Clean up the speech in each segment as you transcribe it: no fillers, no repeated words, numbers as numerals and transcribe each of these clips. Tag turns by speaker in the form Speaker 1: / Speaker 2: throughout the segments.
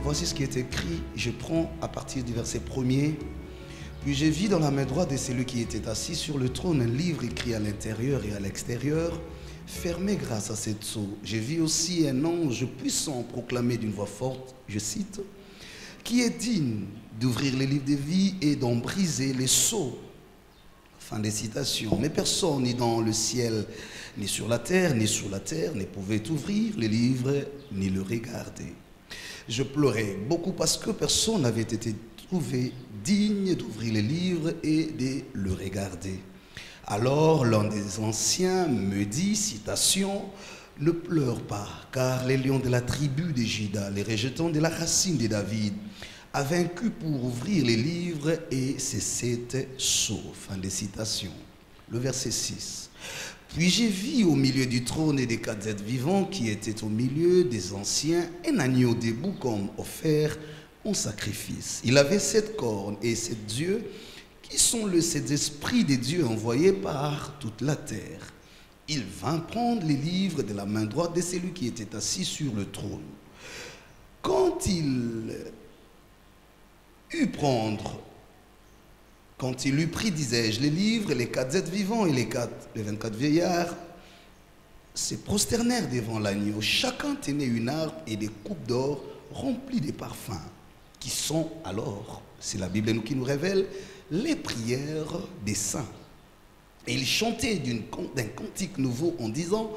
Speaker 1: Voici ce qui est écrit, je prends à partir du verset 1er. Puis j'ai vu dans la main droite de celui qui était assis sur le trône un livre écrit à l'intérieur et à l'extérieur, fermé grâce à cette sceau. J'ai vu aussi un ange puissant proclamer d'une voix forte, je cite, « Qui est digne d'ouvrir les livres de vie et d'en briser les sceaux ?» Fin des citations. Mais personne, ni dans le ciel, ni sur la terre, ne pouvait ouvrir les livres, ni le regarder. Je pleurais beaucoup parce que personne n'avait été trouvé digne d'ouvrir les livres et de le regarder. Alors l'un des anciens me dit, citation, « Ne pleure pas, car les lions de la tribu de Juda, les rejetants de la racine de David, a vaincu pour ouvrir les livres et ces 7 sceaux. » Fin des citations. Le verset 6. Puis j'ai vu au milieu du trône et des 4 êtres vivants qui étaient au milieu des anciens un agneau debout comme offert en sacrifice. Il avait 7 cornes et 7 yeux qui sont les 7 esprits des dieux envoyés par toute la terre. Il vint prendre les livres de la main droite de celui qui était assis sur le trône. Quand il eut pris, disais-je, les livres, les 4 êtres vivants et les 24 vieillards se prosternèrent devant l'agneau. Chacun tenait une harpe et des coupes d'or remplies de parfums, qui sont alors, c'est la Bible qui nous révèle, les prières des saints. Et ils chantaient d'un cantique nouveau en disant,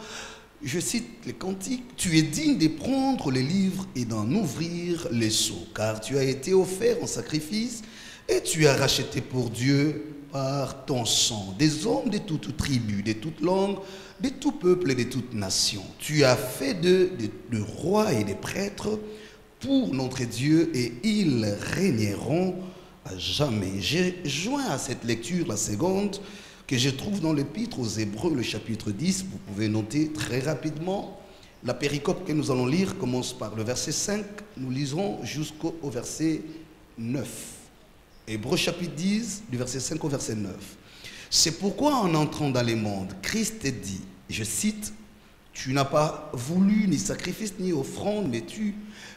Speaker 1: je cite le cantique, « Tu es digne de prendre les livres et d'en ouvrir les sceaux, car tu as été offert en sacrifice et tu as racheté pour Dieu par ton sang des hommes de toute tribu, de toute langue, de tout peuple et de toute nation. Tu as fait de rois et de prêtres pour notre Dieu et ils régneront à jamais. » J'ai joint à cette lecture la seconde que je trouve dans l'Épître aux Hébreux, le chapitre 10. Vous pouvez noter très rapidement. La péricope que nous allons lire commence par le verset 5. Nous liserons jusqu'au verset 9. Hébreux chapitre 10, du verset 5 au verset 9. C'est pourquoi en entrant dans les mondes, Christ dit, je cite, « Tu n'as pas voulu ni sacrifice ni offrande, mais tu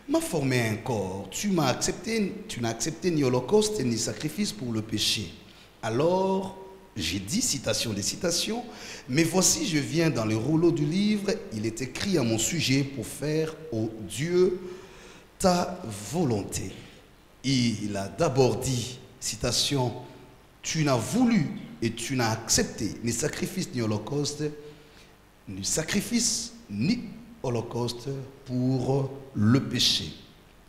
Speaker 1: m'as formé un corps. Tu n'as accepté ni holocauste ni sacrifice pour le péché. Alors, j'ai dit, citation des citations, mais voici je viens dans le rouleau du livre, il est écrit à mon sujet pour faire, ô Dieu, ta volonté. » Il a d'abord dit, citation, « Tu n'as voulu et tu n'as accepté ni sacrifice ni holocauste, pour le péché,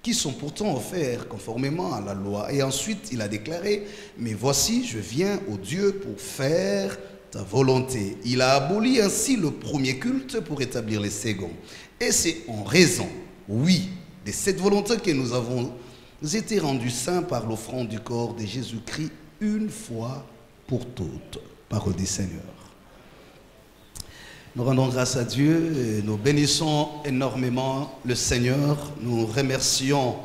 Speaker 1: qui sont pourtant offerts conformément à la loi. » Et ensuite, il a déclaré, « Mais voici, je viens, ô Dieu, pour faire ta volonté. » Il a aboli ainsi le premier culte pour établir les seconds. Et c'est en raison, oui, de cette volonté que nous avons été rendus saints par l'offrande du corps de Jésus-Christ une fois pour toutes. Parole du Seigneur. Nous rendons grâce à Dieu et nous bénissons énormément le Seigneur. Nous remercions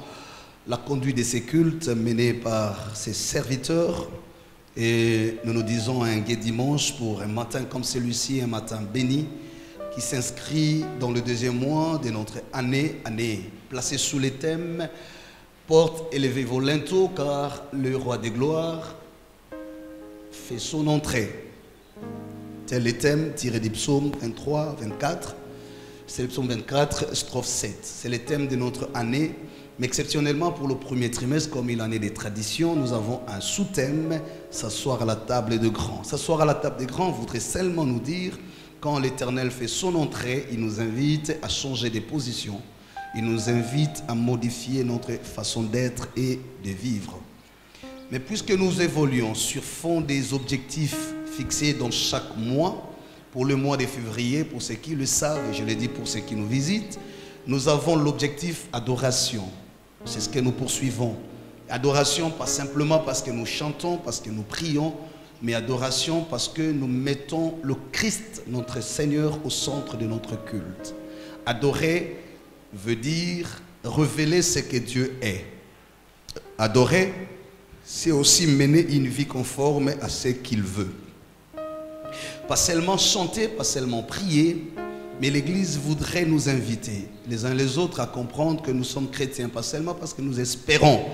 Speaker 1: la conduite de ces cultes menés par ses serviteurs et nous nous disons un gai dimanche pour un matin comme celui-ci, un matin béni qui s'inscrit dans le 2e mois de notre année placée sous les thèmes « Porte élevez vos linteaux car le roi des gloires fait son entrée ». C'est le thème tiré du psaume 23, 24. C'est le psaume 24, strophe 7. C'est le thème de notre année. Mais exceptionnellement pour le premier trimestre, comme il en est des traditions, nous avons un sous-thème, s'asseoir à la table des grands. S'asseoir à la table des grands voudrait seulement nous dire, quand l'Éternel fait son entrée, il nous invite à changer de position. Il nous invite à modifier notre façon d'être et de vivre. Mais puisque nous évoluons sur fond des objectifs fixés dans chaque mois, pour le mois de février, pour ceux qui le savent, et je le dis pour ceux qui nous visitent, nous avons l'objectif adoration. C'est ce que nous poursuivons. Adoration, pas simplement parce que nous chantons, parce que nous prions, mais adoration parce que nous mettons le Christ, notre Seigneur, au centre de notre culte. Adorer veut dire révéler ce que Dieu est. Adorer, c'est aussi mener une vie conforme à ce qu'il veut. Pas seulement chanter, pas seulement prier, Mais l'Église voudrait nous inviter les uns les autres à comprendre que nous sommes chrétiens, pas seulement parce que nous espérons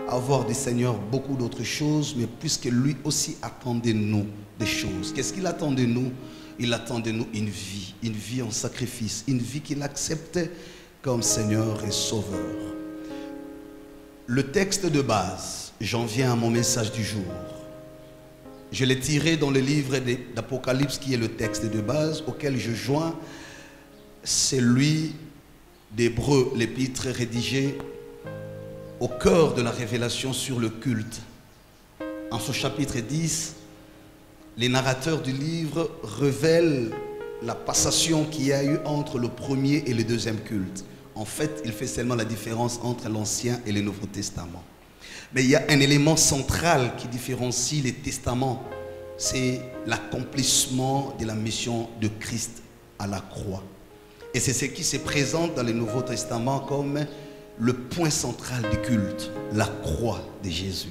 Speaker 1: avoir du Seigneur beaucoup d'autres choses, mais puisque lui aussi attend de nous des choses. Qu'est-ce qu'il attend de nous? Il attend de nous une vie en sacrifice, une vie qu'il accepte comme Seigneur et Sauveur. Le texte de base, j'en viens à mon message du jour. Je l'ai tiré dans le livre d'Apocalypse qui est le texte de base auquel je joins celui d'Hébreux, l'épître rédigé au cœur de la révélation sur le culte. En ce chapitre 10, les narrateurs du livre révèlent la passation qu'il y a eu entre le premier et le deuxième culte. En fait, il fait seulement la différence entre l'Ancien et le Nouveau Testament. Mais il y a un élément central qui différencie les testaments. C'est l'accomplissement de la mission de Christ à la croix. Et c'est ce qui se présente dans le Nouveau Testament comme le point central du culte, la croix de Jésus.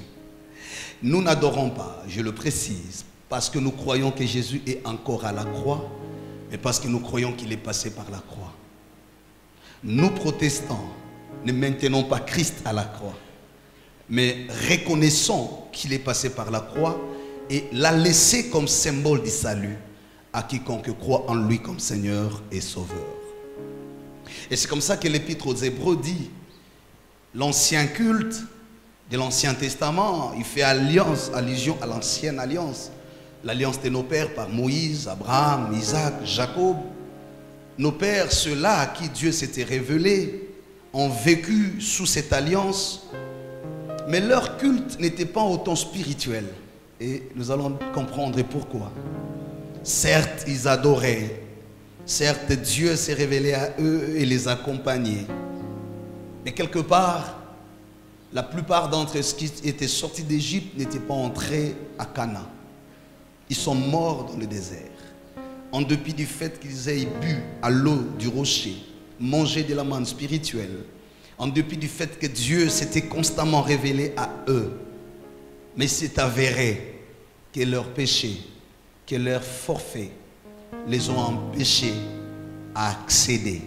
Speaker 1: Nous n'adorons pas, je le précise, parce que nous croyons que Jésus est encore à la croix, mais parce que nous croyons qu'il est passé par la croix. Nous, protestants, ne maintenons pas Christ à la croix, mais reconnaissons qu'il est passé par la croix et l'a laissé comme symbole du salut à quiconque croit en lui comme Seigneur et Sauveur. Et c'est comme ça que l'épître aux Hébreux dit, l'ancien culte de l'Ancien Testament, il fait allusion à l'ancienne alliance. L'alliance de nos pères par Moïse, Abraham, Isaac, Jacob. Nos pères, ceux-là à qui Dieu s'était révélé, ont vécu sous cette alliance. Mais leur culte n'était pas autant spirituel. Et nous allons comprendre pourquoi. Certes, ils adoraient. Certes, Dieu s'est révélé à eux et les accompagnait. Mais quelque part, la plupart d'entre eux qui étaient sortis d'Égypte n'étaient pas entrés à Canaan. Ils sont morts dans le désert. En dépit du fait qu'ils aient bu à l'eau du rocher, mangé de la manne spirituelle. En dépit du fait que Dieu s'était constamment révélé à eux. Mais c'est avéré que leurs péchés, que leurs forfaits les ont empêchés à accéder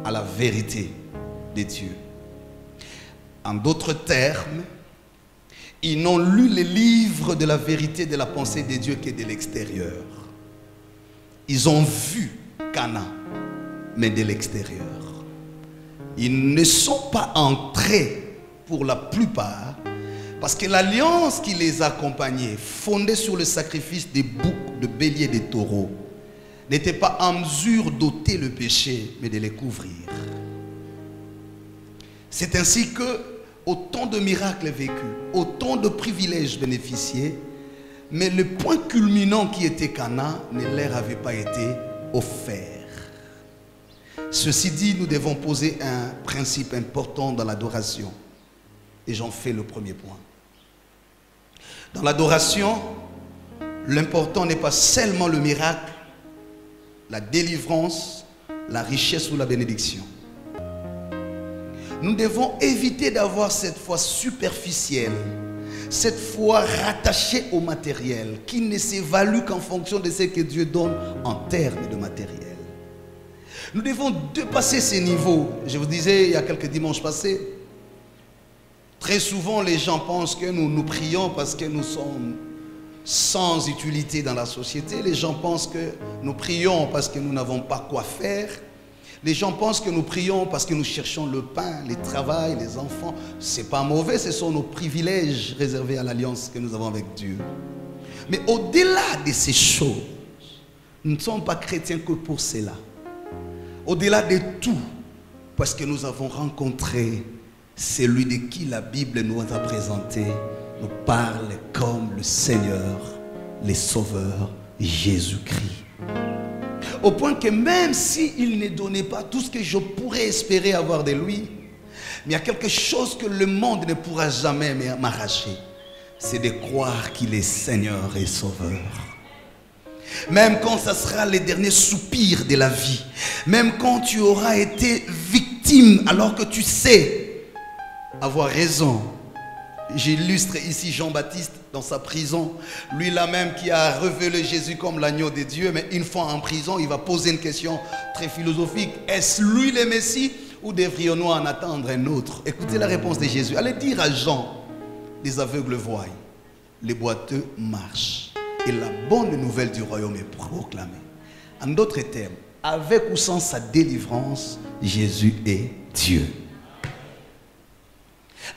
Speaker 1: à la vérité de Dieu. En d'autres termes, ils n'ont lu les livres de la vérité de la pensée de Dieu que de l'extérieur. Ils ont vu Canaan, mais de l'extérieur. Ils ne sont pas entrés pour la plupart parce que l'alliance qui les accompagnait, fondée sur le sacrifice des boucs, de béliers, des taureaux, n'était pas en mesure d'ôter le péché, mais de les couvrir. C'est ainsi que, autant de miracles vécus, autant de privilèges bénéficiés, mais le point culminant qui était Canaan ne leur avait pas été offert. Ceci dit, nous devons poser un principe important dans l'adoration. Et j'en fais le premier point. Dans l'adoration, l'important n'est pas seulement le miracle, la délivrance, la richesse ou la bénédiction. Nous devons éviter d'avoir cette foi superficielle, cette foi rattachée au matériel, qui ne s'évalue qu'en fonction de ce que Dieu donne en termes de matériel. Nous devons dépasser ces niveaux. Je vous disais il y a quelques dimanches passés, très souvent les gens pensent que nous prions parce que nous sommes sans utilité dans la société. Les gens pensent que nous prions parce que nous n'avons pas quoi faire. Les gens pensent que nous prions parce que nous cherchons le pain, le travail, les enfants. Ce n'est pas mauvais, ce sont nos privilèges réservés à l'alliance que nous avons avec Dieu. Mais au-delà de ces choses, nous ne sommes pas chrétiens que pour cela. Au-delà de tout, parce que nous avons rencontré celui de qui la Bible nous a présenté, nous parle comme le Seigneur, le Sauveur, Jésus-Christ. Au point que même s'il ne donnait pas tout ce que je pourrais espérer avoir de lui, mais il y a quelque chose que le monde ne pourra jamais m'arracher. C'est de croire qu'il est Seigneur et Sauveur. Même quand ça sera les derniers soupirs de la vie, même quand tu auras été victime alors que tu sais avoir raison. J'illustre ici Jean-Baptiste dans sa prison. Lui là même qui a révélé Jésus comme l'agneau de Dieu, mais une fois en prison, il va poser une question très philosophique. Est-ce lui le Messie ou devrions-nous en attendre un autre? Écoutez la réponse de Jésus. Allez dire à Jean, les aveugles voient, les boiteux marchent. Et la bonne nouvelle du royaume est proclamée. En d'autres termes, avec ou sans sa délivrance, Jésus est Dieu.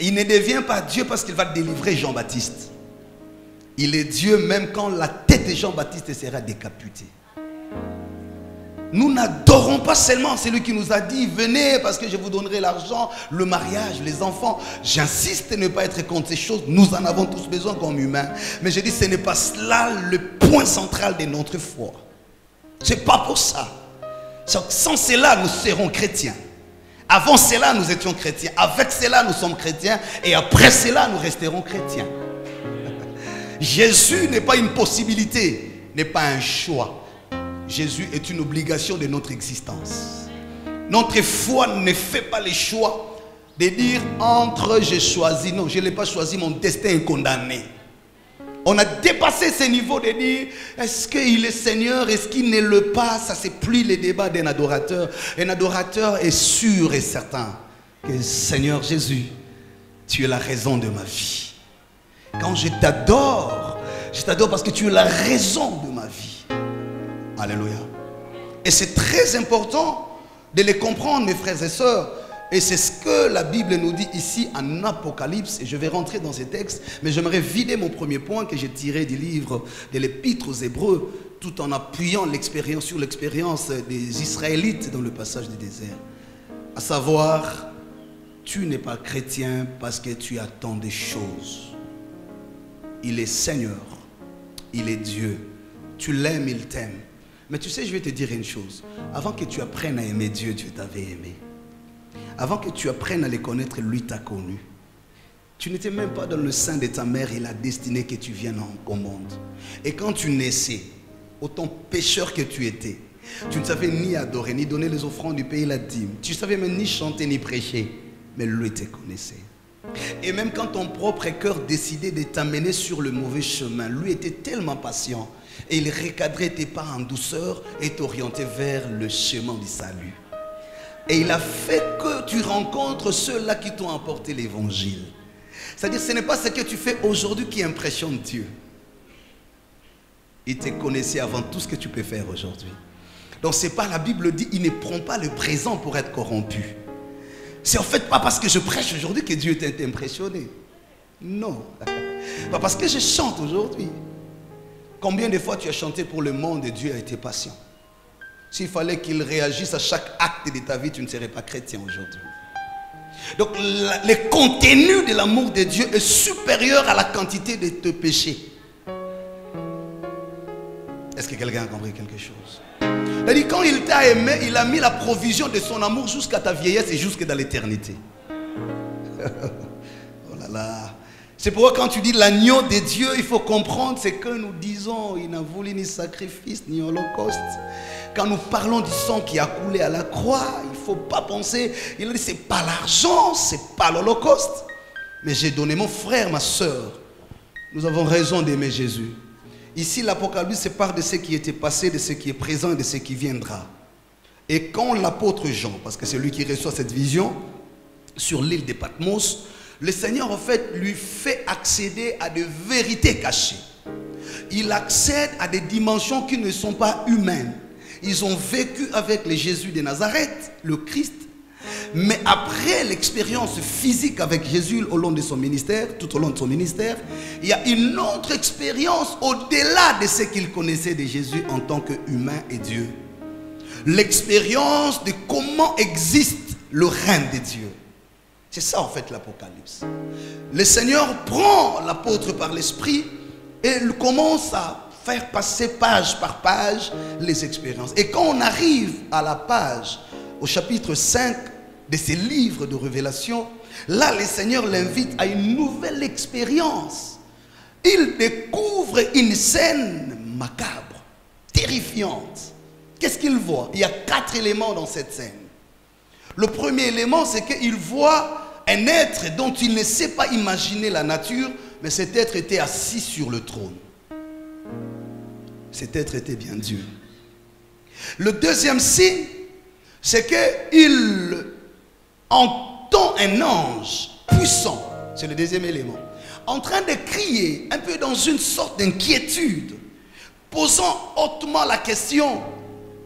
Speaker 1: Il ne devient pas Dieu parce qu'il va délivrer Jean-Baptiste. Il est Dieu même quand la tête de Jean-Baptiste sera décapitée. Nous n'adorons pas seulement celui qui nous a dit venez parce que je vous donnerai l'argent, le mariage, les enfants. J'insiste à ne pas être contre ces choses. Nous en avons tous besoin comme humains. Mais je dis ce n'est pas cela le point central de notre foi. Ce n'est pas pour ça. Sans cela nous serons chrétiens. Avant cela nous étions chrétiens. Avec cela nous sommes chrétiens. Et après cela nous resterons chrétiens. Jésus n'est pas une possibilité, n'est pas un choix. Jésus est une obligation de notre existence. Notre foi ne fait pas le choix de dire entre j'ai choisi. Non, je ne l'ai pas choisi, mon destin est condamné. On a dépassé ce niveau de dire est-ce qu'il est Seigneur, est-ce qu'il n'est le pas. Ça c'est plus le débat d'un adorateur. Un adorateur est sûr et certain que Seigneur Jésus, tu es la raison de ma vie. Quand je t'adore parce que tu es la raison de ma vie. Alléluia. Et c'est très important de les comprendre, mes frères et sœurs. Et c'est ce que la Bible nous dit ici en Apocalypse. Et je vais rentrer dans ces textes. Mais j'aimerais vider mon premier point que j'ai tiré du livre de l'Épître aux Hébreux, tout en appuyant sur l'expérience des Israélites dans le passage du désert. À savoir, tu n'es pas chrétien parce que tu attends des choses. Il est Seigneur. Il est Dieu. Tu l'aimes, il t'aime. Mais tu sais, je vais te dire une chose. Avant que tu apprennes à aimer Dieu, Dieu t'avait aimé. Avant que tu apprennes à le connaître, lui t'a connu. Tu n'étais même pas dans le sein de ta mère, il a destiné que tu viennes au monde. Et quand tu naissais, autant pécheur que tu étais, tu ne savais ni adorer, ni donner les offrandes du pays, la dîme. Tu ne savais même ni chanter, ni prêcher. Mais lui te connaissait. Et même quand ton propre cœur décidait de t'amener sur le mauvais chemin, lui était tellement patient. Et il recadrait tes pas en douceur et t'orientait vers le chemin du salut. Et il a fait que tu rencontres ceux-là qui t'ont apporté l'évangile. C'est-à-dire ce n'est pas ce que tu fais aujourd'hui qui impressionne Dieu. Il te connaissait avant tout ce que tu peux faire aujourd'hui. Donc c'est pas, la Bible dit, il ne prend pas le présent pour être corrompu. C'est en fait pas parce que je prêche aujourd'hui que Dieu est impressionné. Non. Pas parce que je chante aujourd'hui. Combien de fois tu as chanté pour le monde et Dieu a été patient? S'il fallait qu'il réagisse à chaque acte de ta vie, tu ne serais pas chrétien aujourd'hui. Donc le contenu de l'amour de Dieu est supérieur à la quantité de tes péchés. Est-ce que quelqu'un a compris quelque chose? C'est-à-dire quand il t'a aimé, il a mis la provision de son amour jusqu'à ta vieillesse et jusqu'à dans l'éternité. Oh là là. C'est pourquoi quand tu dis l'agneau de Dieu, il faut comprendre ce que nous disons. Il n'a voulu ni sacrifice ni holocauste. Quand nous parlons du sang qui a coulé à la croix, il ne faut pas penser, il a dit, ce n'est pas l'argent, ce n'est pas l'holocauste. Mais j'ai donné mon frère, ma soeur. Nous avons raison d'aimer Jésus. Ici, l'Apocalypse se parle de ce qui était passé, de ce qui est présent et de ce qui viendra. Et quand l'apôtre Jean, parce que c'est lui qui reçoit cette vision, sur l'île de Patmos, le Seigneur, en fait, lui fait accéder à des vérités cachées. Il accède à des dimensions qui ne sont pas humaines. Ils ont vécu avec le Jésus de Nazareth, le Christ. Mais après l'expérience physique avec Jésus au long de son ministère, tout au long de son ministère, il y a une autre expérience au-delà de ce qu'il connaissait de Jésus en tant qu'humain et Dieu. L'expérience de comment existe le règne de Dieu. C'est ça en fait l'Apocalypse. Le Seigneur prend l'apôtre par l'esprit et il commence à faire passer page par page les expériences. Et quand on arrive à la page, au chapitre 5 de ces livres de révélation, là le Seigneur l'invite à une nouvelle expérience. Il découvre une scène macabre, terrifiante. Qu'est-ce qu'il voit? Il y a 4 éléments dans cette scène. Le premier élément, c'est qu'il voit un être dont il ne sait pas imaginer la nature, mais cet être était assis sur le trône. Cet être était bien Dieu. Le deuxième signe, c'est qu'il entend un ange puissant, c'est le deuxième élément, en train de crier, un peu dans une sorte d'inquiétude, posant hautement la question,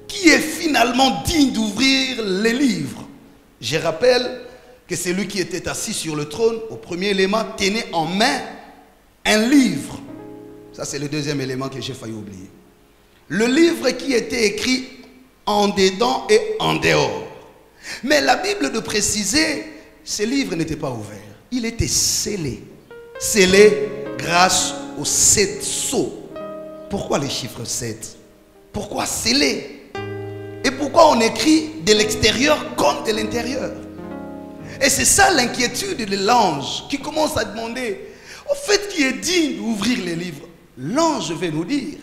Speaker 1: qui est finalement digne d'ouvrir les livres? Je rappelle que celui qui était assis sur le trône, au premier élément, tenait en main un livre. Ça, c'est le deuxième élément que j'ai failli oublier. Le livre qui était écrit en dedans et en dehors. Mais la Bible de préciser, ce livre n'était pas ouvert. Il était scellé. Scellé grâce aux 7 sceaux. Pourquoi les chiffres 7? Pourquoi scellé? Et pourquoi on écrit de l'extérieur comme de l'intérieur? Et c'est ça l'inquiétude de l'ange qui commence à demander, au fait, qui est digne d'ouvrir les livres? L'ange veut nous dire,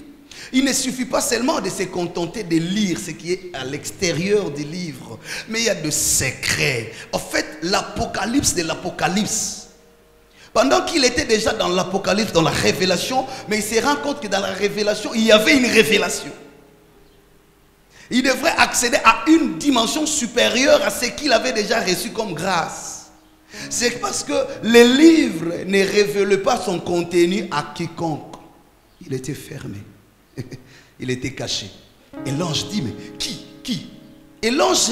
Speaker 1: il ne suffit pas seulement de se contenter de lire ce qui est à l'extérieur du livre, mais il y a de secrets. En fait, l'apocalypse de l'apocalypse. Pendant qu'il était déjà dans l'apocalypse, dans la révélation, mais il se rend compte que dans la révélation, il y avait une révélation. Il devrait accéder à une dimension supérieure à ce qu'il avait déjà reçu comme grâce. C'est parce que les livres ne révèlent pas son contenu à quiconque. Il était fermé. Il était caché. Et l'ange dit, mais qui? Et l'ange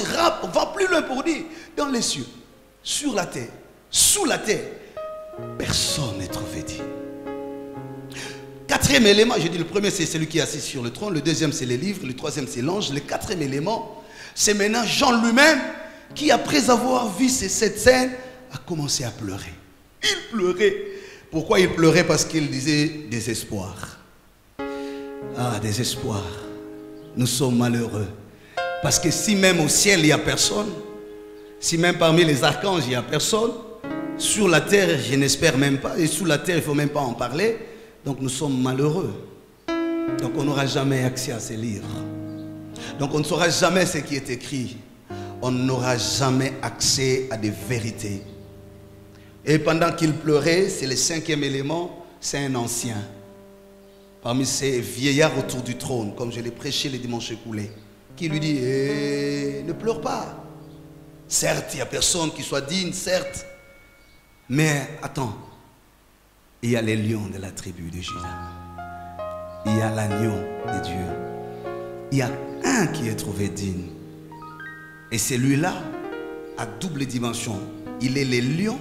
Speaker 1: va plus loin pour dire, dans les cieux, sur la terre, sous la terre, personne n'est trouvé digne. Quatrième élément, je dis le premier c'est celui qui est assis sur le trône, le deuxième c'est les livres, le troisième c'est l'ange, le quatrième élément c'est maintenant Jean lui-même qui après avoir vu cette scène a commencé à pleurer. Il pleurait. Pourquoi il pleurait? Parce qu'il disait désespoir. Ah, désespoir. Nous sommes malheureux. Parce que si même au ciel il n'y a personne, si même parmi les archanges il n'y a personne, sur la terre je n'espère même pas, et sous la terre il ne faut même pas en parler. Donc nous sommes malheureux. Donc on n'aura jamais accès à ces livres. Donc on ne saura jamais ce qui est écrit. On n'aura jamais accès à des vérités. Et pendant qu'il pleurait, c'est le cinquième élément, c'est un ancien. Parmi ces vieillards autour du trône, comme je l'ai prêché les dimanches écoulés, qui lui dit, ne pleure pas. Certes, il n'y a personne qui soit digne, certes. Mais attends. Il y a les lions de la tribu de Juda. Il y a l'agneau de Dieu. Il y a un qui est trouvé digne. Et celui-là a double dimension. Il est le lion,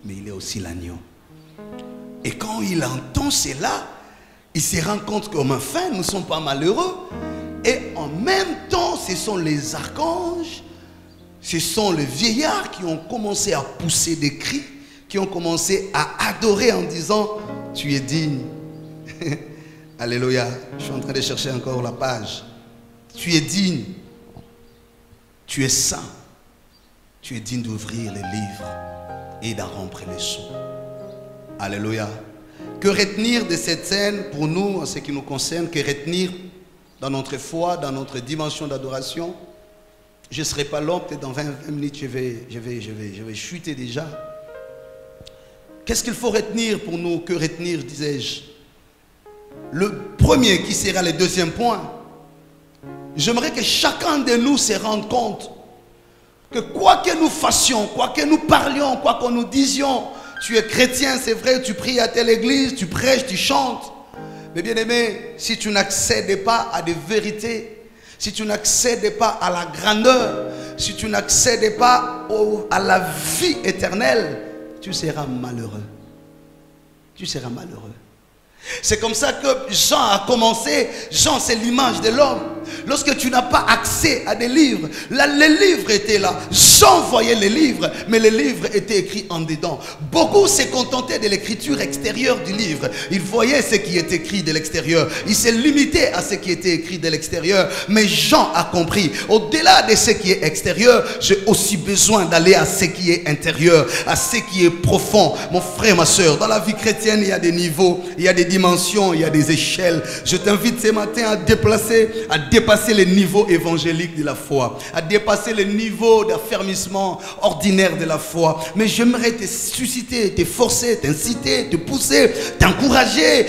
Speaker 1: mais il est aussi l'agneau. Et quand il entend cela, il se rend compte qu'enfin, nous ne sommes pas malheureux. Et en même temps, ce sont les archanges, ce sont les vieillards qui ont commencé à pousser des cris, qui ont commencé à adorer en disant, tu es digne. Alléluia. Je suis en train de chercher encore la page. Tu es digne. Tu es saint. Tu es digne d'ouvrir les livres et d'en remplir les sceaux. Alléluia. Que retenir de cette scène pour nous, en ce qui nous concerne, que retenir dans notre foi, dans notre dimension d'adoration? Je ne serai pas long, peut-être dans 20 minutes, je vais chuter déjà. Qu'est-ce qu'il faut retenir pour nous? Que retenir, disais-je? Le premier qui sera le deuxième point. J'aimerais que chacun de nous se rende compte que quoi que nous fassions, quoi que nous parlions, quoi que nous disions, tu es chrétien, c'est vrai, tu pries à telle église, tu prêches, tu chantes. Mais bien aimé, si tu n'accèdes pas à des vérités, si tu n'accèdes pas à la grandeur, si tu n'accèdes pas à la vie éternelle, tu seras malheureux. Tu seras malheureux. C'est comme ça que Jean a commencé. Jean, c'est l'image de l'homme. Lorsque tu n'as pas accès à des livres, là, les livres étaient là. Jean voyait les livres, mais les livres étaient écrits en dedans. Beaucoup se contentaient de l'écriture extérieure du livre. Ils voyaient ce qui est écrit de l'extérieur. Ils se limitaient à ce qui était écrit de l'extérieur. Mais Jean a compris, au-delà de ce qui est extérieur, j'ai aussi besoin d'aller à ce qui est intérieur, à ce qui est profond. Mon frère, ma soeur, dans la vie chrétienne, il y a des niveaux, il y a des dimensions, il y a des échelles. Je t'invite ce matin à dépasser les niveaux évangéliques de la foi, à dépasser les niveaux d'affermissement ordinaire de la foi. Mais j'aimerais te susciter, te forcer, t'inciter, te pousser, t'encourager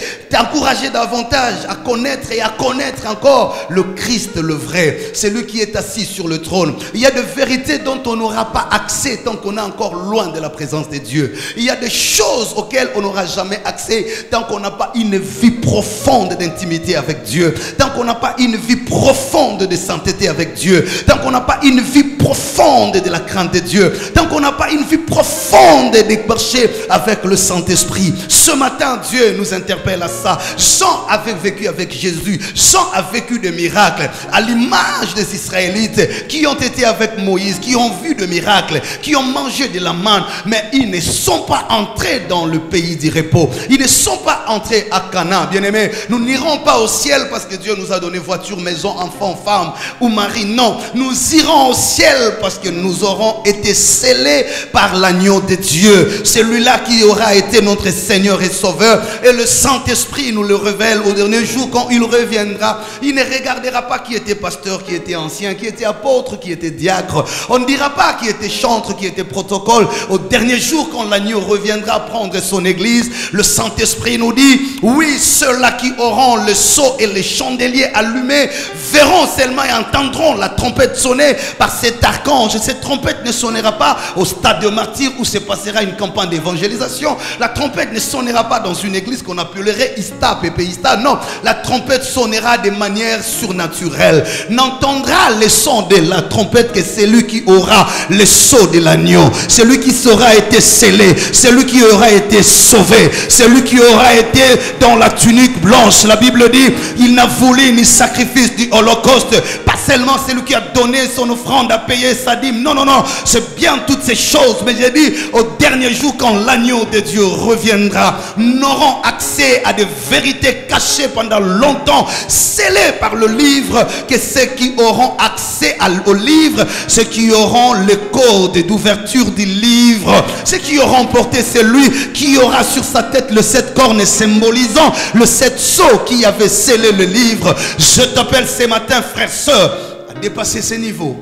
Speaker 1: davantage à connaître et à connaître encore le Christ, le vrai, celui qui est assis sur le trône. Il y a de vérités dont on n'aura pas accès tant qu'on est encore loin de la présence de Dieu. Il y a des choses auxquelles on n'aura jamais accès tant qu'on n'a pas une vie profonde d'intimité avec Dieu, tant qu'on n'a pas une vie profonde de sainteté avec Dieu, tant qu'on n'a pas une vie profonde de la crainte de Dieu, tant qu'on n'a pas une vie profonde de marcher avec le Saint-Esprit. Ce matin, Dieu nous interpelle à ça. Jean avait vécu avec Jésus. Jean a vécu des miracles à l'image des Israélites qui ont été avec Moïse, qui ont vu des miracles, qui ont mangé de la manne, mais ils ne sont pas entrés dans le pays du repos. Ils ne sont pas entrés à Canaan. Bien-aimés, nous n'irons pas au ciel parce que Dieu nous a donné voiture, maison, enfant, femme ou mari. Non, nous irons au ciel parce que nous aurons été scellés par l'agneau de Dieu, celui-là qui aura été notre Seigneur et Sauveur. Et le Saint-Esprit nous le révèle au dernier jour quand il reviendra. Il ne regardera pas qui était pasteur, qui était ancien, qui était apôtre, qui était diacre. On ne dira pas qui était chantre, qui était protocole. Au dernier jour, quand l'agneau reviendra prendre son église, le Saint-Esprit nous dit, oui, ceux-là qui auront le sceau et les chandeliers allumés verront seulement et entendront la trompette sonner par cet archange. Cette trompette ne sonnera pas au stade de martyr où se passera une campagne d'évangélisation. La trompette ne sonnera pas dans une église qu'on appellerait Ista, Pépé Ista. Non, la trompette sonnera de manière surnaturelle. N'entendra le son de la trompette que celui qui aura le sceau de l'agneau, celui qui sera été scellé, celui qui aura été sauvé, celui qui aura été dans la tunique blanche. La Bible dit, il n'a voulu ni sacrifice du holocauste, pas seulement celui qui a donné son offrande à payer sa dîme. Non, non, non, c'est bien toutes ces choses. Mais j'ai dit, au dernier jour, quand l'agneau de Dieu reviendra, nous aurons accès à des vérités cachées pendant longtemps, scellées par le livre, que ceux qui auront accès au livre, ceux qui auront le code d'ouverture du livre, ceux qui auront porté celui qui aura sur sa tête le 7 cornes symbolisant le 7 sceaux qui avait scellé le livre. Je t'appelle ce matin, frère, sœur, à dépasser ces niveaux,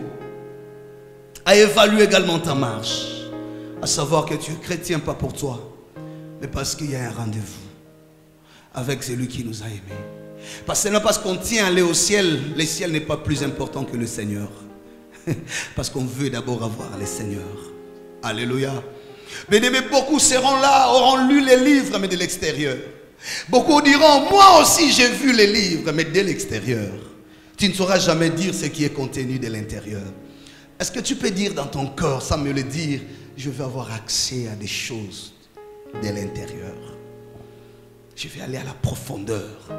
Speaker 1: à évaluer également ta marche, à savoir que tu es chrétien pas pour toi, mais parce qu'il y a un rendez-vous avec celui qui nous a aimés. Parce que non parce qu'on tient à aller au ciel, le ciel n'est pas plus important que le Seigneur. Parce qu'on veut d'abord avoir le Seigneur. Alléluia. Mais beaucoup seront là, auront lu les livres, mais de l'extérieur. Beaucoup diront, moi aussi j'ai vu les livres, mais de l'extérieur. Tu ne sauras jamais dire ce qui est contenu de l'intérieur. Est-ce que tu peux dire dans ton cœur, sans me le dire, je veux avoir accès à des choses de l'intérieur. Je vais aller à la profondeur,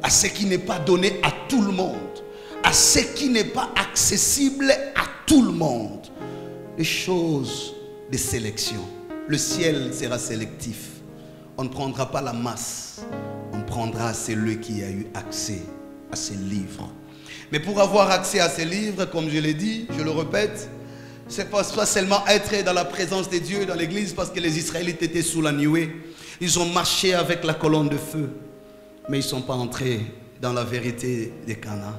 Speaker 1: à ce qui n'est pas donné à tout le monde, à ce qui n'est pas accessible à tout le monde. Les choses de sélection. Le ciel sera sélectif. On ne prendra pas la masse, on prendra celui qui a eu accès à ces livres. Mais pour avoir accès à ces livres, comme je l'ai dit, je le répète, c'est pas seulement être dans la présence de Dieu dans l'église, parce que les Israélites étaient sous la nuée. Ils ont marché avec la colonne de feu, mais ils ne sont pas entrés dans la vérité de Canaan.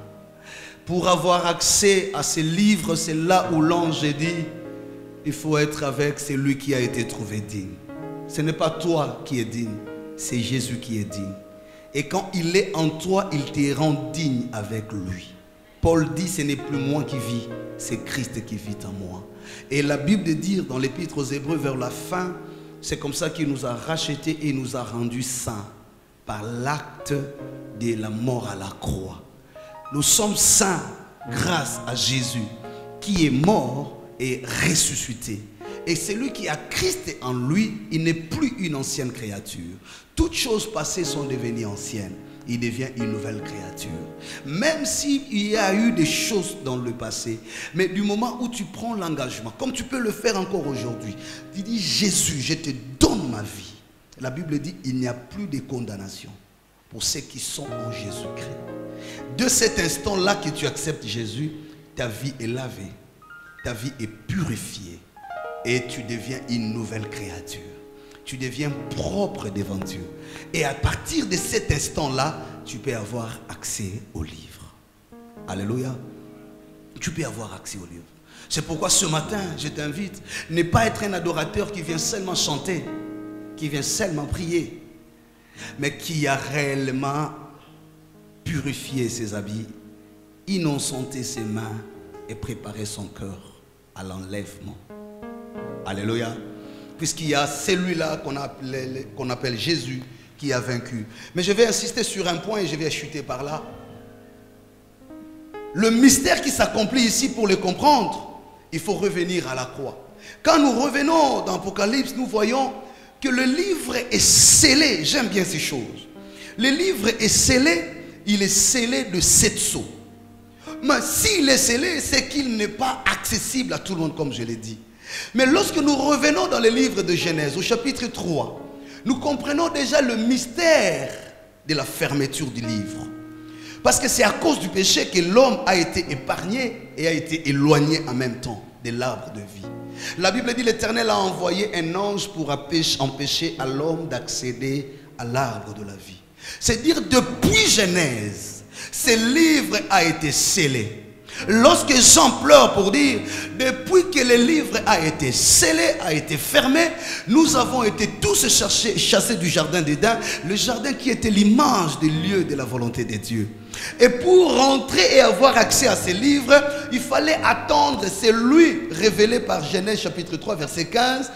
Speaker 1: Pour avoir accès à ces livres, c'est là où l'ange dit, il faut être avec celui qui a été trouvé digne. Ce n'est pas toi qui es digne, c'est Jésus qui est digne. Et quand il est en toi, il te rend digne avec lui. Paul dit, ce n'est plus moi qui vis, c'est Christ qui vit en moi. Et la Bible dit dans l'épître aux Hébreux vers la fin, c'est comme ça qu'il nous a rachetés et nous a rendus saints par l'acte de la mort à la croix. Nous sommes saints grâce à Jésus qui est mort et ressuscité. Et celui qui a Christ en lui, il n'est plus une ancienne créature. Toutes choses passées sont devenues anciennes. Il devient une nouvelle créature. Même s'il y a eu des choses dans le passé, mais du moment où tu prends l'engagement, comme tu peux le faire encore aujourd'hui, tu dis Jésus, je te donne ma vie. La Bible dit il n'y a plus de condamnation pour ceux qui sont en Jésus-Christ. De cet instant-là que tu acceptes Jésus, ta vie est lavée, ta vie est purifiée et tu deviens une nouvelle créature. tu deviens propre devant Dieu. Et à partir de cet instant-là, tu peux avoir accès au livre. Alléluia. Tu peux avoir accès au livre. C'est pourquoi ce matin, je t'invite, ne pas être un adorateur qui vient seulement chanter, qui vient seulement prier, mais qui a réellement purifié ses habits, innocenté ses mains et préparé son cœur à l'enlèvement. Alléluia. Puisqu'il y a celui-là qu'on appelle Jésus qui a vaincu. Mais je vais insister sur un point et je vais chuter par là. Le mystère qui s'accomplit ici, pour le comprendre, il faut revenir à la croix. Quand nous revenons dans l'Apocalypse, nous voyons que le livre est scellé. J'aime bien ces choses. Le livre est scellé, il est scellé de 7 sceaux. Mais s'il est scellé, c'est qu'il n'est pas accessible à tout le monde, comme je l'ai dit. Mais lorsque nous revenons dans le livre de Genèse, au chapitre 3, nous comprenons déjà le mystère de la fermeture du livre. Parce que c'est à cause du péché que l'homme a été épargné et a été éloigné en même temps de l'arbre de vie. La Bible dit l'Éternel a envoyé un ange pour empêcher à l'homme d'accéder à l'arbre de la vie. C'est-à-dire depuis Genèse, ce livre a été scellé. Lorsque Jean pleure pour dire, depuis que le livre a été scellé, a été fermé, nous avons été tous chassés du jardin d'Éden, le jardin qui était l'image des lieux de la volonté de Dieu. Et pour rentrer et avoir accès à ces livres, il fallait attendre celui révélé par Genèse chapitre 3 verset 15,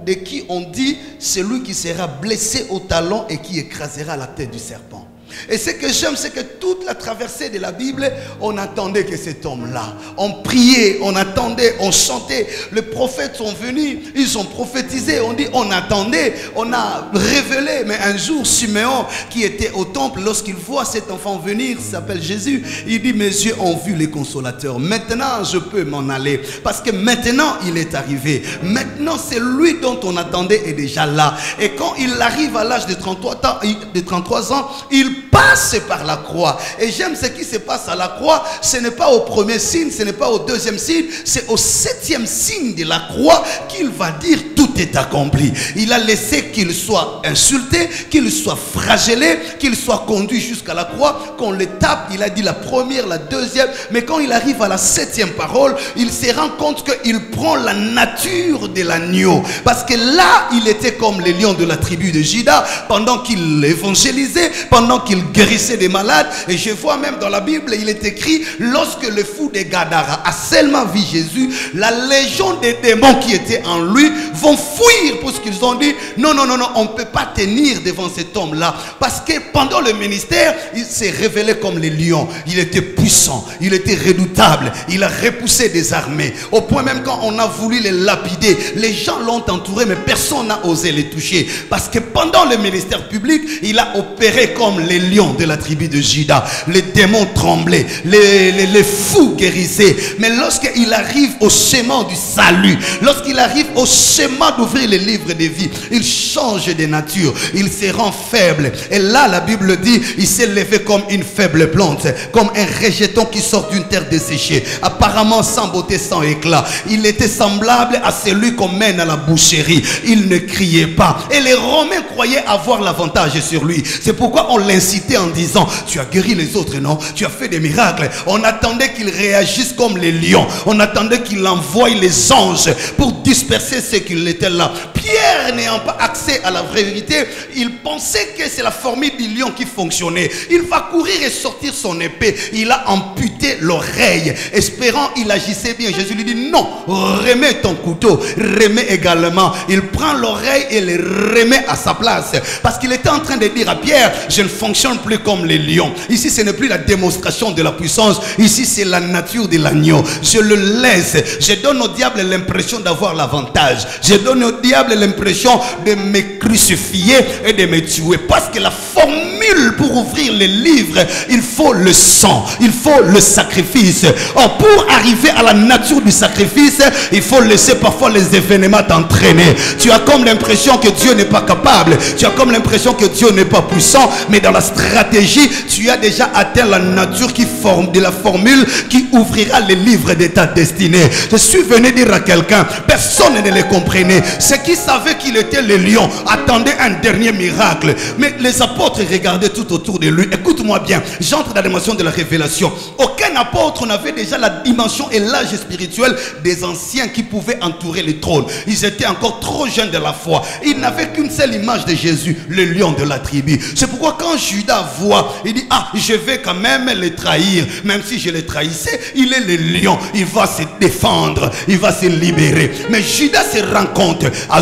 Speaker 1: de qui on dit, celui qui sera blessé au talon et qui écrasera la tête du serpent. Et ce que j'aime, c'est que toute la traversée de la Bible, on attendait que cet homme-là, on priait, on attendait, on chantait. Les prophètes sont venus, ils ont prophétisé, on dit, on attendait, on a révélé. Mais un jour, Siméon, qui était au temple, lorsqu'il voit cet enfant venir, il s'appelle Jésus, il dit, mes yeux ont vu les consolateurs. Maintenant, je peux m'en aller. Parce que maintenant, il est arrivé. Maintenant, c'est lui dont on attendait est déjà là. Et quand il arrive à l'âge de 33 ans, il passe par la croix. Et j'aime ce qui se passe à la croix. Ce n'est pas au premier signe, ce n'est pas au deuxième signe, c'est au 7e signe de la croix qu'il va dire tout est accompli. Il a laissé qu'il soit insulté, qu'il soit flagellé, qu'il soit conduit jusqu'à la croix, qu'on le tape. Il a dit la première, la deuxième, mais quand il arrive à la 7e parole, il se rend compte qu'il prend la nature de l'agneau. Parce que là, il était comme les lions de la tribu de Juda, pendant qu'il évangélisait, pendant qu'il guérissait des malades. Et je vois même dans la Bible, il est écrit, lorsque le fou de Gadara a seulement vu Jésus, la légion des démons qui étaient en lui vont fuir, parce qu'ils ont dit, non, non, non, non, on ne peut pas tenir devant cet homme-là. Parce que pendant le ministère, il s'est révélé comme les lions. Il était puissant, il était redoutable, il a repoussé des armées. Au point même quand on a voulu les lapider, les gens l'ont entouré, mais personne n'a osé les toucher. Parce que pendant le ministère public, il a opéré comme les lions de la tribu de Juda. Les démons tremblaient, les fous guérissaient. Mais lorsqu'il arrive au schéma du salut, lorsqu'il arrive au schéma d'ouvrir les livres de vie, il change de nature, il se rend faible. Et là, la Bible dit, il s'est levé comme une faible plante, comme un rejeton qui sort d'une terre desséchée, apparemment sans beauté, sans éclat. Il était semblable à celui qu'on mène à la boucherie. Il ne criait pas. Et les Romains croyaient avoir l'avantage sur lui. C'est pourquoi on l'incitait en disant, tu as guéri les autres, non? Tu as fait des miracles. On attendait qu'il réagisse comme les lions. On attendait qu'il envoie les anges pour disperser ceux qui étaient là. Pierre, n'ayant pas accès à la vérité, il pensait que c'est la formule du lion qui fonctionnait. Il va courir et sortir son épée. Il a amputé l'oreille, espérant il agissait bien. Jésus lui dit, non, remets ton couteau, remets également. Il prend l'oreille et le remet à sa place. Parce qu'il était en train de dire à Pierre, je ne fonctionne plus comme les lions. Ici, ce n'est plus la démonstration de la puissance. Ici, c'est la nature de l'agneau. Je le laisse. Je donne au diable l'impression d'avoir l'avantage. Je donne au diable l'impression de me crucifier et de me tuer. Parce que la formule formule pour ouvrir les livres, il faut le sang, il faut le sacrifice. Or, pour arriver à la nature du sacrifice, il faut laisser parfois les événements t'entraîner. Tu as comme l'impression que Dieu n'est pas capable, tu as comme l'impression que Dieu n'est pas puissant, mais dans la stratégie, tu as déjà atteint la nature qui forme de la formule qui ouvrira les livres de ta destinée. Je suis venu dire à quelqu'un, personne ne les comprenait. Ceux qui savaient qu'il était le lion attendaient un dernier miracle, mais les apôtres regardaient tout autour de lui. Écoute-moi bien, j'entre dans la dimension de la révélation. Aucun apôtre n'avait déjà la dimension et l'âge spirituel des anciens qui pouvaient entourer le trône. Ils étaient encore trop jeunes de la foi. Ils n'avaient qu'une seule image de Jésus, le lion de la tribu. C'est pourquoi quand Judas voit, il dit, ah, je vais quand même les trahir. Même si je les trahissais, il est le lion. Il va se défendre, il va se libérer. Mais Judas se rend compte, ah,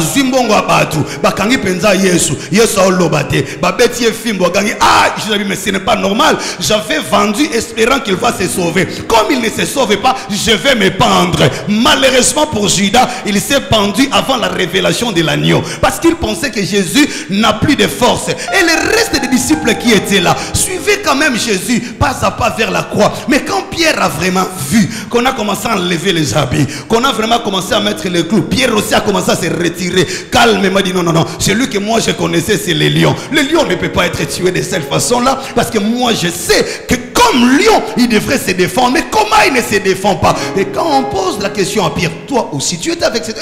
Speaker 1: je dis, mais ce n'est pas normal. J'avais vendu espérant qu'il va se sauver. Comme il ne se sauve pas, je vais me pendre. Malheureusement pour Judas, il s'est pendu avant la révélation de l'agneau, parce qu'il pensait que Jésus n'a plus de force. Et le reste des disciples qui étaient là suivaient quand même Jésus pas à pas vers la croix. Mais quand Pierre a vraiment vu qu'on a commencé à enlever les habits, qu'on a vraiment commencé à mettre les clous, Pierre aussi a commencé à se retirer calmement, dit non, non, non, celui que moi je connaissais c'est le lion. Le lion ne peut pas être tué de cette façon là, parce que moi je sais que comme lion, il devrait se défendre. Mais comment il ne se défend pas? Et quand on pose la question à Pierre, toi aussi, tu étais avec cette...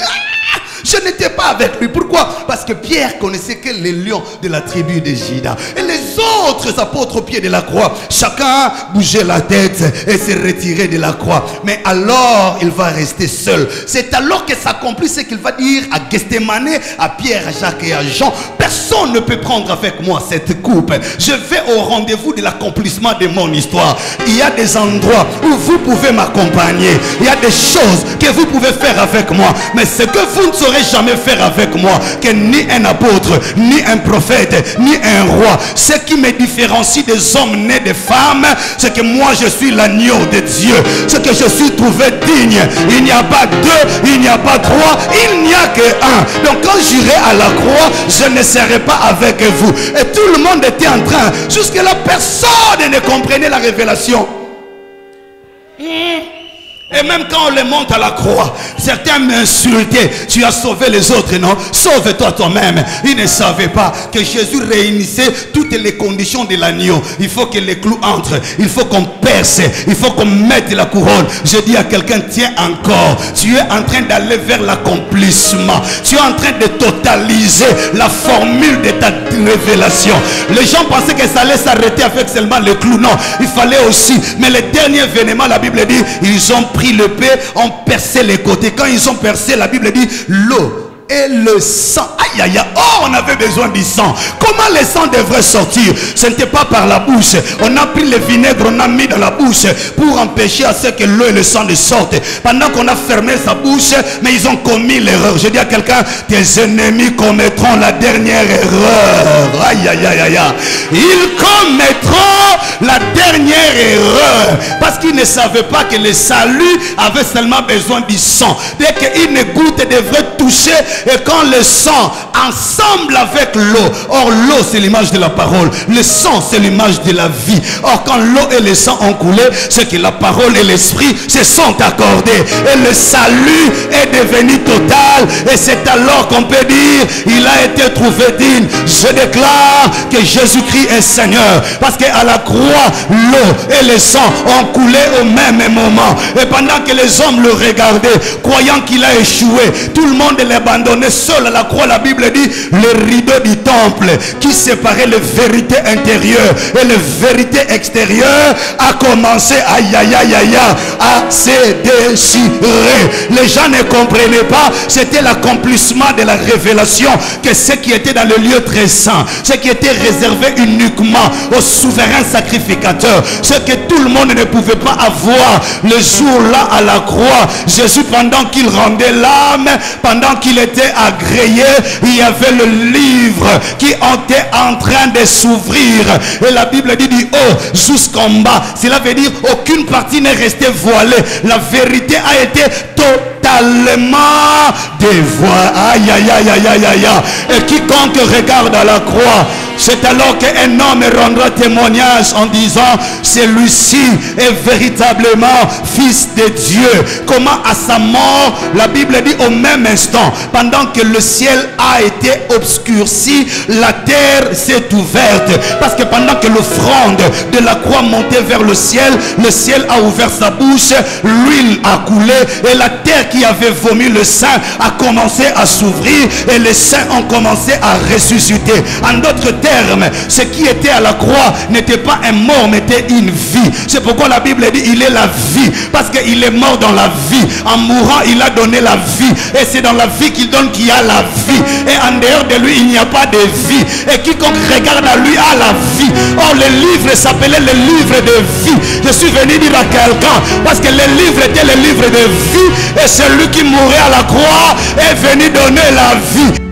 Speaker 1: Je n'étais pas avec lui. Pourquoi? Parce que Pierre connaissait que les lions de la tribu de Juda. Et les autres apôtres au pied de la croix, chacun bougeait la tête et se retirait de la croix. Mais alors, il va rester seul. C'est alors que s'accomplit ce qu'il va dire à Gethsemane, à Pierre, à Jacques et à Jean. Personne ne peut prendre avec moi cette coupe. Je vais au rendez-vous de l'accomplissement de mon histoire. Il y a des endroits où vous pouvez m'accompagner. Il y a des choses que vous pouvez faire avec moi. Mais ce que vous ne saurez jamais faire avec moi, que ni un apôtre, ni un prophète, ni un roi. Ce qui me différencie des hommes nés de femmes, c'est que moi je suis l'agneau de Dieu. Ce que je suis trouvé digne. Il n'y a pas deux, il n'y a pas trois, il n'y a que un. Donc quand j'irai à la croix, je ne serai pas avec vous. Et tout le monde était en train, jusque-là personne ne comprenait la révélation. Et même quand on les monte à la croix, certains m'insultaient. Tu as sauvé les autres, non? Sauve-toi toi-même. Ils ne savaient pas que Jésus réunissait toutes les conditions de l'agneau. Il faut que les clous entrent. Il faut qu'on perce. Il faut qu'on mette la couronne. Je dis à quelqu'un, tiens encore. Tu es en train d'aller vers l'accomplissement. Tu es en train de totaliser la formule de ta révélation. Les gens pensaient que ça allait s'arrêter avec seulement les clous. Non, il fallait aussi. Mais le dernier événement, la Bible dit, ils ont pris l'épée, ont percé les côtés. Quand ils ont percé, la Bible dit l'eau et le sang. Aïe aïe aïe. Oh, on avait besoin du sang. Comment le sang devrait sortir? Ce n'était pas par la bouche. On a pris le vinaigre, on a mis dans la bouche pour empêcher à ce que l'eau et le sang ne sortent. Pendant qu'on a fermé sa bouche, mais ils ont commis l'erreur. Je dis à quelqu'un, tes ennemis commettront la dernière erreur. Aïe aïe aïe aïe. Ils commettront la dernière erreur parce qu'ils ne savaient pas que le salut avait seulement besoin du sang. Dès qu'une goutte devrait toucher, et quand le sang ensemble avec l'eau, or l'eau c'est l'image de la parole, le sang c'est l'image de la vie. Or quand l'eau et le sang ont coulé, c'est que la parole et l'esprit se sont accordés et le salut est devenu total. Et c'est alors qu'on peut dire il a été trouvé digne. Je déclare que Jésus-Christ est Seigneur, parce qu'à la croix l'eau et le sang ont coulé au même moment. Et pendant que les hommes le regardaient, croyant qu'il a échoué, tout le monde l'abandonnait seul à la croix. La Bible dit le rideau du temple qui séparait les vérités intérieures et les vérités extérieures a commencé aïe aïe aïe aïe à se déchirer. Les gens ne comprenaient pas. C'était l'accomplissement de la révélation, que ce qui était dans le lieu très saint, ce qui était réservé uniquement aux souverains sacrificateurs, ce que tout le monde ne pouvait pas avoir le jour-là à la croix. Jésus, pendant qu'il rendait l'âme, pendant qu'il était agréé, il y avait le livre qui était en train de s'ouvrir. Et la Bible dit du haut jusqu'en bas. Cela veut dire aucune partie n'est restée voilée. La vérité a été totale l'allemand des voix. Aïe, aïe, aïe, aïe, aïe, aïe. Et quiconque regarde à la croix, c'est alors qu'un homme rendra témoignage en disant, celui-ci est véritablement fils de Dieu. Comment à sa mort, la Bible dit au même instant, pendant que le ciel a été obscurci, la terre s'est ouverte. Parce que pendant que l'offrande de la croix montait vers le ciel a ouvert sa bouche, l'huile a coulé et la terre qui avait vomi le sang a commencé à s'ouvrir et les saints ont commencé à ressusciter. En d'autres termes, ce qui était à la croix n'était pas un mort mais était une vie. C'est pourquoi la Bible dit il est la vie, parce qu'il est mort dans la vie. En mourant il a donné la vie et c'est dans la vie qu'il donne qu'il y a la vie, et en dehors de lui il n'y a pas de vie, et quiconque regarde à lui a la vie. Or le livre s'appelait le livre de vie. Je suis venu dire à quelqu'un, parce que le livre était le livre de vie, et celui qui mourait à la croix est venu donner la vie.